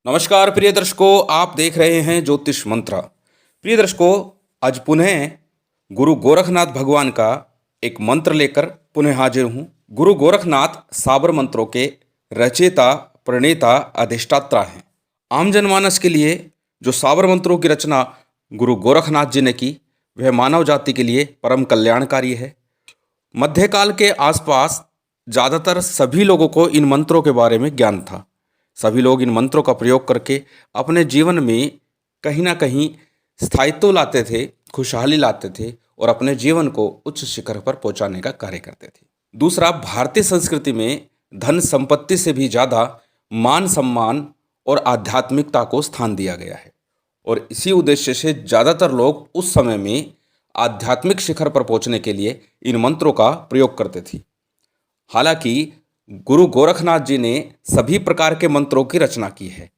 नमस्कार प्रिय दर्शकों, आप देख रहे हैं ज्योतिष मंत्रा। प्रिय दर्शकों, आज पुनः गुरु गोरखनाथ भगवान का एक मंत्र लेकर पुनः हाजिर हूँ। गुरु गोरखनाथ साबर मंत्रों के रचयिता, प्रणेता, अधिष्ठाता हैं। आम जनमानस के लिए जो साबर मंत्रों की रचना गुरु गोरखनाथ जी ने की, वह मानव जाति के लिए परम कल्याणकारी है। मध्यकाल के आसपास ज़्यादातर सभी लोगों को इन मंत्रों के बारे में ज्ञान था। सभी लोग इन मंत्रों का प्रयोग करके अपने जीवन में कहीं ना कहीं स्थायित्व लाते थे, खुशहाली लाते थे और अपने जीवन को उच्च शिखर पर पहुंचाने का कार्य करते थे। दूसरा, भारतीय संस्कृति में धन संपत्ति से भी ज़्यादा मान सम्मान और आध्यात्मिकता को स्थान दिया गया है और इसी उद्देश्य से ज़्यादातर लोग उस समय में आध्यात्मिक शिखर पर पहुंचने के लिए इन मंत्रों का प्रयोग करते थे। हालांकि गुरु गोरखनाथ जी ने सभी प्रकार के मंत्रों की रचना की है।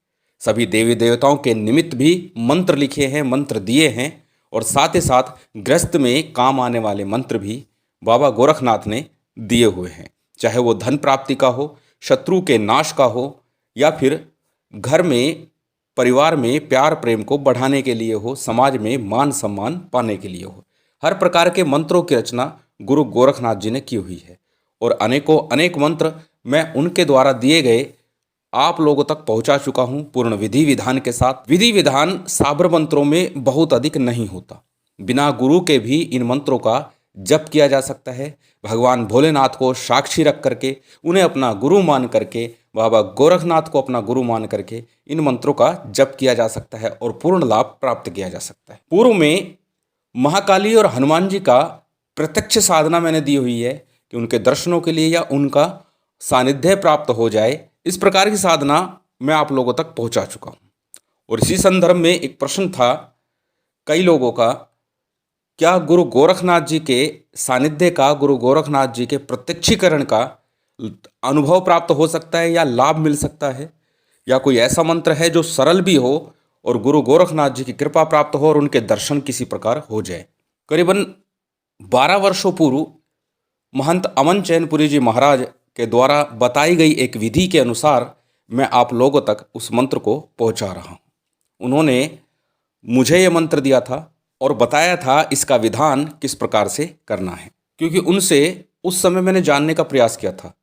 सभी देवी देवताओं के निमित्त भी मंत्र लिखे हैं, मंत्र दिए हैं और साथ ही साथ गृहस्थ में काम आने वाले मंत्र भी बाबा गोरखनाथ ने दिए हुए हैं। चाहे वो धन प्राप्ति का हो, शत्रु के नाश का हो या फिर घर में परिवार में प्यार प्रेम को बढ़ाने के लिए हो, समाज में मान सम्मान पाने के लिए हो, हर प्रकार के मंत्रों की रचना गुरु गोरखनाथ जी ने की हुई है और अनेकों अनेक मंत्र मैं उनके द्वारा दिए गए आप लोगों तक पहुंचा चुका हूं, पूर्ण विधि विधान के साथ। विधि विधान साबर मंत्रों में बहुत अधिक नहीं होता। बिना गुरु के भी इन मंत्रों का जप किया जा सकता है। भगवान भोलेनाथ को साक्षी रख करके, उन्हें अपना गुरु मान करके, बाबा गोरखनाथ को अपना गुरु मान करके इन मंत्रों का जप किया जा सकता है और पूर्ण लाभ प्राप्त किया जा सकता है। पूर्व में महाकाली और हनुमान जी का प्रत्यक्ष साधना मैंने दी हुई है कि उनके दर्शनों के लिए या उनका सानिध्य प्राप्त हो जाए, इस प्रकार की साधना मैं आप लोगों तक पहुंचा चुका हूं। और इसी संदर्भ में एक प्रश्न था कई लोगों का, क्या गुरु गोरखनाथ जी के सानिध्य का, गुरु गोरखनाथ जी के प्रत्यक्षीकरण का अनुभव प्राप्त हो सकता है या लाभ मिल सकता है, या कोई ऐसा मंत्र है जो सरल भी हो और गुरु गोरखनाथ जी की कृपा प्राप्त हो और उनके दर्शन किसी प्रकार हो जाए। करीबन 12 वर्षों पूर्व महंत अमन चैनपुरी जी महाराज के द्वारा बताई गई एक विधि के अनुसार मैं आप लोगों तक उस मंत्र को पहुंचा रहा हूं। उन्होंने मुझे ये मंत्र दिया था और बताया था इसका विधान किस प्रकार से करना है, क्योंकि उनसे उस समय मैंने जानने का प्रयास किया था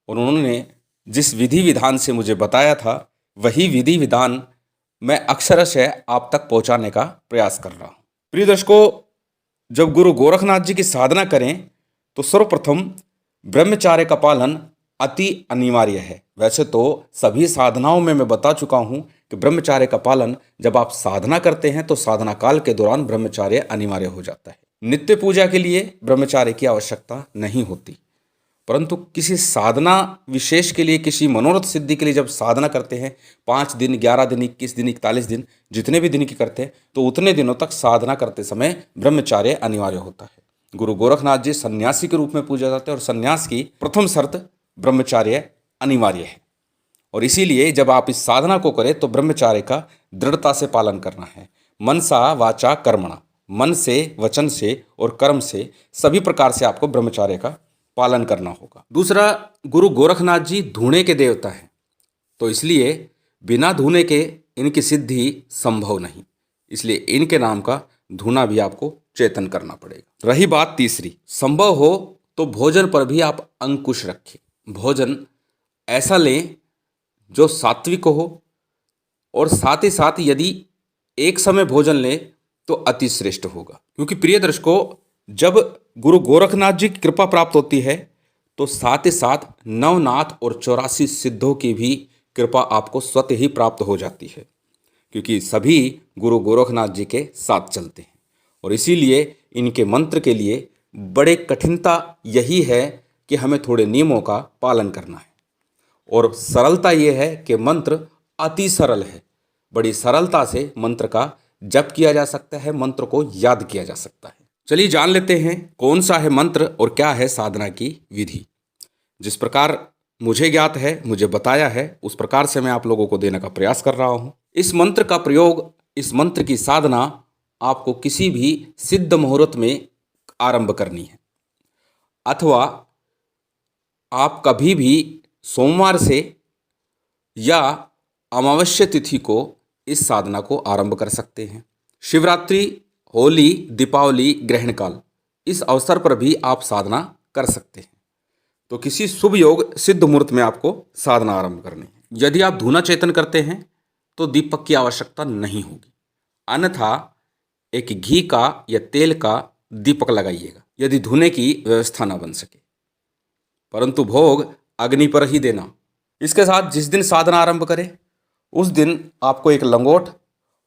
और उन्होंने जिस विधि विधान से मुझे बताया था वही विधि विधान मैं अक्षरशः आप तक पहुंचाने का प्रयास कर रहा हूं। प्रिय दर्शकों, जब गुरु गोरखनाथ जी की साधना करें तो सर्वप्रथम ब्रह्मचार्य का पालन अति अनिवार्य है। वैसे तो सभी साधनाओं में मैं बता चुका हूं कि ब्रह्मचार्य का पालन जब आप साधना करते हैं तो साधना काल के दौरान ब्रह्मचार्य अनिवार्य हो जाता है। नित्य पूजा के लिए ब्रह्मचार्य की आवश्यकता नहीं होती, परंतु किसी साधना विशेष के लिए, किसी मनोरथ सिद्धि के लिए जब साधना करते हैं, 5 दिन, 11 दिन, 21 दिन, 41 दिन, जितने भी दिन की करते हैं, तो उतने दिनों तक साधना करते समय ब्रह्मचार्य अनिवार्य होता है। गुरु गोरखनाथ जी सन्यासी के रूप में पूजा जाते हैं और सन्यास की प्रथम शर्त ब्रह्मचार्य अनिवार्य है और इसीलिए जब आप इस साधना को करें तो ब्रह्मचार्य का दृढ़ता से पालन करना है। मनसा वाचा कर्मणा, मन से, वचन से और कर्म से सभी प्रकार से आपको ब्रह्मचार्य का पालन करना होगा। दूसरा, गुरु गोरखनाथ जी धूणे के देवता हैं, तो इसलिए बिना धूने के इनकी सिद्धि संभव नहीं, इसलिए इनके नाम का धूना भी आपको चेतन करना पड़ेगा। रही बात तीसरी, संभव हो तो भोजन पर भी आप अंकुश रखें। भोजन ऐसा लें जो सात्विक हो और साथ ही साथ यदि एक समय भोजन लें तो अति श्रेष्ठ होगा, क्योंकि प्रिय दर्शकों, जब गुरु गोरखनाथ जी की कृपा प्राप्त होती है तो साथ ही साथ नवनाथ और 84 सिद्धों की भी कृपा आपको स्वतः ही प्राप्त हो जाती है, क्योंकि सभी गुरु गोरखनाथ जी के साथ चलते हैं और इसीलिए इनके मंत्र के लिए बड़े कठिनता यही है कि हमें थोड़े नियमों का पालन करना है और सरलता ये है कि मंत्र अति सरल है। बड़ी सरलता से मंत्र का जप किया जा सकता है, मंत्र को याद किया जा सकता है। चलिए जान लेते हैं कौन सा है मंत्र और क्या है साधना की विधि। जिस प्रकार मुझे ज्ञात है, मुझे बताया है, उस प्रकार से मैं आप लोगों को देने का प्रयास कर रहा हूँ। इस मंत्र का प्रयोग, इस मंत्र की साधना आपको किसी भी सिद्ध मुहूर्त में आरंभ करनी है, अथवा आप कभी भी सोमवार से या अमावस्या तिथि को इस साधना को आरंभ कर सकते हैं। शिवरात्रि, होली, दीपावली, ग्रहण काल, इस अवसर पर भी आप साधना कर सकते हैं। तो किसी शुभ योग सिद्ध मुहूर्त में आपको साधना आरंभ करनी है। यदि आप धूना चेतन करते हैं तो दीपक की आवश्यकता नहीं होगी, अन्यथा एक घी का या तेल का दीपक लगाइएगा यदि धूने की व्यवस्था ना बन सके, परंतु भोग अग्नि पर ही देना। इसके साथ जिस दिन साधना आरंभ करें उस दिन आपको एक लंगोट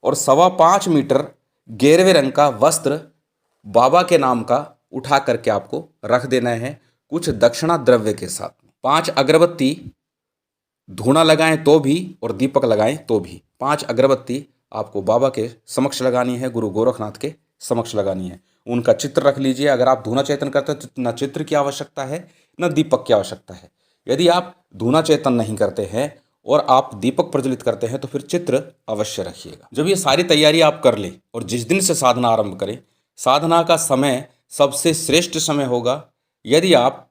और 5.25 मीटर गेरवे रंग का वस्त्र बाबा के नाम का उठा करके आपको रख देना है, कुछ दक्षिणा द्रव्य के साथ में। 5 अगरबत्ती धूना लगाएं तो भी और दीपक लगाएं तो भी 5 अगरबत्ती आपको बाबा के समक्ष लगानी है, गुरु गोरखनाथ के समक्ष लगानी है। उनका चित्र रख लीजिए। अगर आप धूना चेतन करते हैं तो न चित्र की आवश्यकता है न दीपक की आवश्यकता है। यदि आप धूना चेतन नहीं करते हैं और आप दीपक प्रज्वलित करते हैं तो फिर चित्र अवश्य रखिएगा। जब ये सारी तैयारी आप कर लें और जिस दिन से साधना आरंभ करें, साधना का समय सबसे श्रेष्ठ समय होगा यदि आप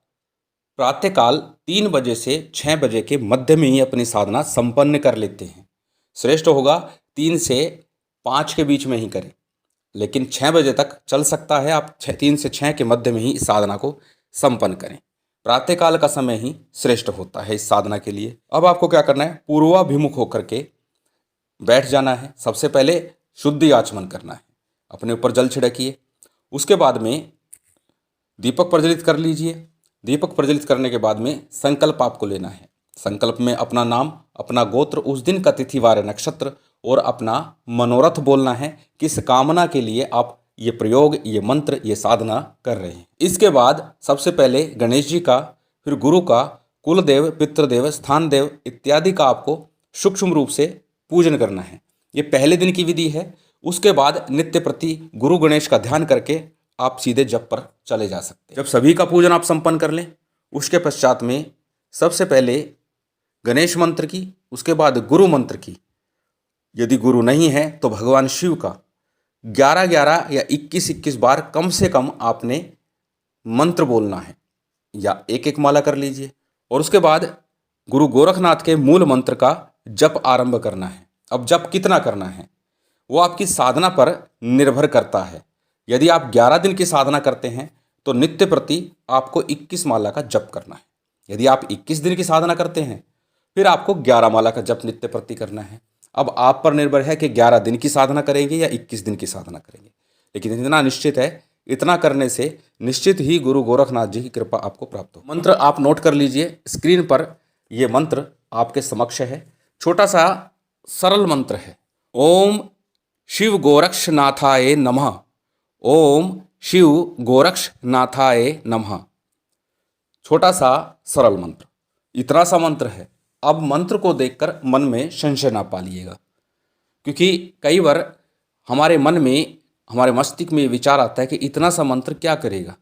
प्रातःकाल 3 बजे से 6 बजे के मध्य में ही अपनी साधना संपन्न कर लेते हैं। श्रेष्ठ होगा 3 से 5 के बीच में ही करें, लेकिन 6 बजे तक चल सकता है। आप 3 से 6 के मध्य में ही इस साधना को संपन्न करें। प्रातःकाल का समय ही श्रेष्ठ होता है इस साधना के लिए। अब आपको क्या करना है, पूर्वाभिमुख होकर के बैठ जाना है। सबसे पहले शुद्धि आचमन करना है, अपने ऊपर जल छिड़किए। उसके बाद में दीपक प्रज्वलित कर लीजिए। दीपक प्रज्वलित करने के बाद में संकल्प आपको लेना है। संकल्प में अपना नाम, अपना गोत्र, उस दिन का तिथि वार नक्षत्र और अपना मनोरथ बोलना है, किस कामना के लिए आप ये प्रयोग, ये मंत्र, ये साधना कर रहे हैं। इसके बाद सबसे पहले गणेश जी का, फिर गुरु का, कुलदेव, पितृदेव, स्थान देव इत्यादि का आपको सूक्ष्म रूप से पूजन करना है। ये पहले दिन की विधि है। उसके बाद नित्य प्रति गुरु गणेश का ध्यान करके आप सीधे जप पर चले जा सकते हैं। जब सभी का पूजन आप संपन्न कर लें, उसके पश्चात में सबसे पहले गणेश मंत्र की, उसके बाद गुरु मंत्र की, यदि गुरु नहीं है तो भगवान शिव का 11-11 या 21-21 बार कम से कम आपने मंत्र बोलना है, या एक माला कर लीजिए। और उसके बाद गुरु गोरखनाथ के मूल मंत्र का जप आरंभ करना है। अब जप कितना करना है वो आपकी साधना पर निर्भर करता है। यदि आप 11 दिन की साधना करते हैं तो नित्य प्रति आपको 21 माला का जप करना है। यदि आप 21 दिन की साधना करते हैं फिर आपको 11 माला का जप नित्य प्रति करना है। अब आप पर निर्भर है कि 11 दिन की साधना करेंगे या 21 दिन की साधना करेंगे, लेकिन इतना निश्चित है, इतना करने से निश्चित ही गुरु गोरखनाथ जी की कृपा आपको प्राप्त हो। मंत्र आप नोट कर लीजिए, स्क्रीन पर ये मंत्र आपके समक्ष है। छोटा सा सरल मंत्र है, ओम शिव गोरक्षनाथाय नमः। ओम शिव गोरक्षनाथाय नमः। छोटा सा सरल मंत्र, इतना सा मंत्र है। अब मंत्र को देखकर मन में संशय ना पालिएगा, क्योंकि कई बार हमारे मन में, हमारे मस्तिष्क में विचार आता है कि इतना सा मंत्र क्या करेगा,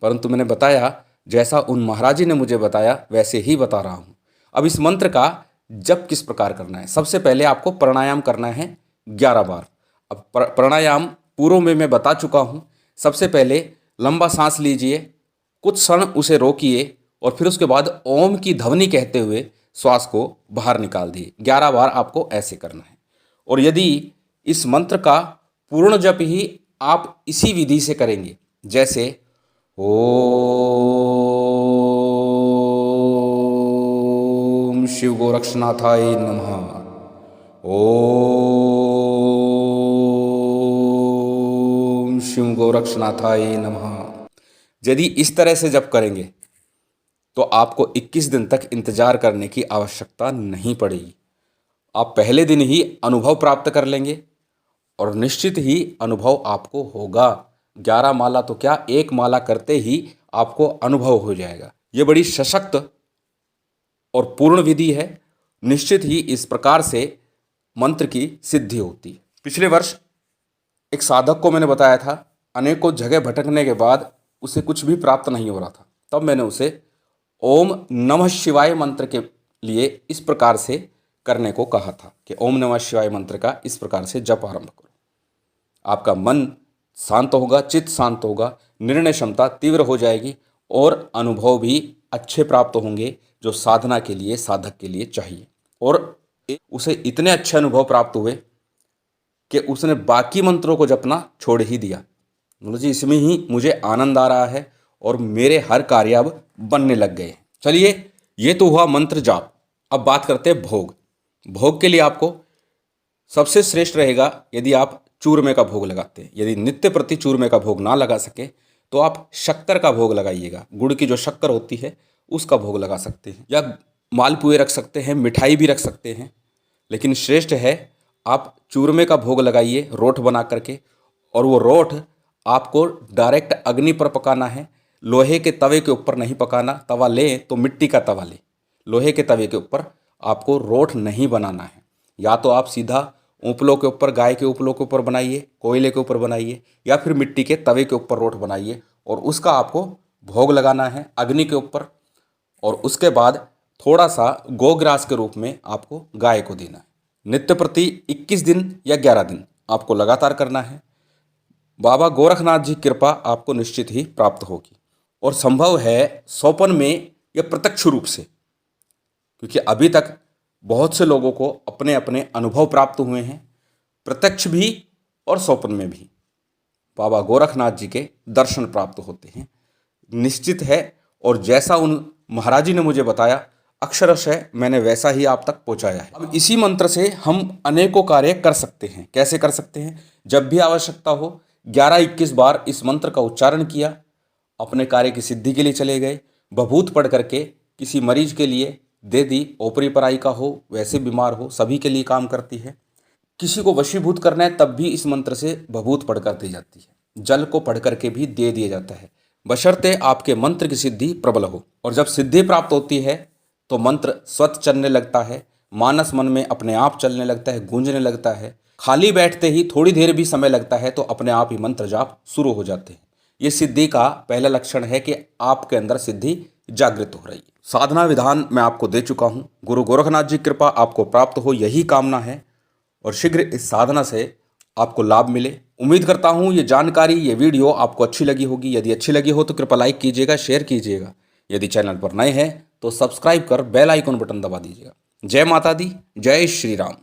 परंतु मैंने बताया, जैसा उन महाराज जी ने मुझे बताया वैसे ही बता रहा हूँ। अब इस मंत्र का जप किस प्रकार करना है, सबसे पहले आपको प्राणायाम करना है 11 बार। अब प्राणायाम पूर्व में मैं बता चुका हूँ। सबसे पहले लंबा सांस लीजिए, कुछ क्षण उसे रोकिए और फिर उसके बाद ओम की ध्वनि कहते हुए श्वास को बाहर निकाल दिए। 11 बार आपको ऐसे करना है। और यदि इस मंत्र का पूर्ण जप ही आप इसी विधि से करेंगे, जैसे ओम शिव गोरक्षनाथाय नमः, ओम शिव गोरक्षनाथाय नमः, यदि इस तरह से जप करेंगे तो आपको 21 दिन तक इंतजार करने की आवश्यकता नहीं पड़ेगी। आप पहले दिन ही अनुभव प्राप्त कर लेंगे और निश्चित ही अनुभव आपको होगा। 11 माला तो क्या, 1 माला करते ही आपको अनुभव हो जाएगा। ये बड़ी सशक्त और पूर्ण विधि है। निश्चित ही इस प्रकार से मंत्र की सिद्धि होती है। पिछले वर्ष एक साधक को मैंने बताया था, अनेकों जगह भटकने के बाद उसे कुछ भी प्राप्त नहीं हो रहा था। तब मैंने उसे ओम नमः शिवाय मंत्र के लिए इस प्रकार से करने को कहा था कि ओम नमः शिवाय मंत्र का इस प्रकार से जप आरंभ करो। आपका मन शांत होगा, चित्त शांत होगा, निर्णय क्षमता तीव्र हो जाएगी और अनुभव भी अच्छे प्राप्त होंगे जो साधना के लिए, साधक के लिए चाहिए। और उसे इतने अच्छे अनुभव प्राप्त हुए कि उसने बाकी मंत्रों को जपना छोड़ ही दिया। बोलो जी इसमें ही मुझे आनंद आ रहा है और मेरे हर कार्य अब बनने लग गए। चलिए ये तो हुआ मंत्र जाप। अब बात करते हैं भोग। भोग के लिए आपको सबसे श्रेष्ठ रहेगा यदि आप चूरमे का भोग लगाते हैं। यदि नित्य प्रति चूरमे का भोग ना लगा सके तो आप शक्कर का भोग लगाइएगा। गुड़ की जो शक्कर होती है उसका भोग लगा सकते हैं, या मालपुए रख सकते हैं, मिठाई भी रख सकते हैं। लेकिन श्रेष्ठ है आप चूरमे का भोग लगाइए रोट बना करके, और वो रोट आपको डायरेक्ट अग्नि पर पकाना है। लोहे के तवे के ऊपर नहीं पकाना। तवा ले तो मिट्टी का तवा ले, लोहे के तवे के ऊपर आपको रोट नहीं बनाना है। या तो आप सीधा ऊपलों के ऊपर, गाय के ऊपलों के ऊपर बनाइए, कोयले के ऊपर बनाइए, या फिर मिट्टी के तवे के ऊपर रोट बनाइए और उसका आपको भोग लगाना है अग्नि के ऊपर। और उसके बाद थोड़ा सा गोग्रास के रूप में आपको गाय को देना है। नित्य प्रति 21 दिन या 11 दिन आपको लगातार करना है। बाबा गोरखनाथ जी की कृपा आपको निश्चित ही प्राप्त होगी। और संभव है सौपन में या प्रत्यक्ष रूप से, क्योंकि अभी तक बहुत से लोगों को अपने अपने अनुभव प्राप्त हुए हैं, प्रत्यक्ष भी और सौपन में भी बाबा गोरखनाथ जी के दर्शन प्राप्त होते हैं, निश्चित है। और जैसा उन महाराज जी ने मुझे बताया अक्षरशः मैंने वैसा ही आप तक पहुंचाया है। अब इसी मंत्र से हम अनेकों कार्य कर सकते हैं। कैसे कर सकते हैं? जब भी आवश्यकता हो 11-21 बार इस मंत्र का उच्चारण किया, अपने कार्य की सिद्धि के लिए चले गए। भभूत पढ़ करके किसी मरीज के लिए दे दी, ओपरी पराई का हो, वैसे बीमार हो, सभी के लिए काम करती है। किसी को वशीभूत करना है तब भी इस मंत्र से भभूत पढ़कर दी जाती है। जल को पढ़ करके भी दे दिया जाता है, बशर्ते आपके मंत्र की सिद्धि प्रबल हो। और जब सिद्धि प्राप्त होती है तो मंत्र स्वतः चलने लगता है, मानस मन में अपने आप चलने लगता है, गूंजने लगता है। खाली बैठते ही थोड़ी देर भी समय लगता है तो अपने आप ही मंत्र जाप शुरू हो जाते हैं। ये सिद्धि का पहला लक्षण है कि आपके अंदर सिद्धि जागृत हो रही है। साधना विधान मैं आपको दे चुका हूँ। गुरु गोरखनाथ जी की कृपा आपको प्राप्त हो, यही कामना है। और शीघ्र इस साधना से आपको लाभ मिले। उम्मीद करता हूँ ये जानकारी, ये वीडियो आपको अच्छी लगी होगी। यदि अच्छी लगी हो तो कृपया लाइक कीजिएगा, शेयर कीजिएगा। यदि चैनल पर नए हैं तो सब्सक्राइब कर बेल आइकन बटन दबा दीजिएगा। जय माता दी, जय श्री राम।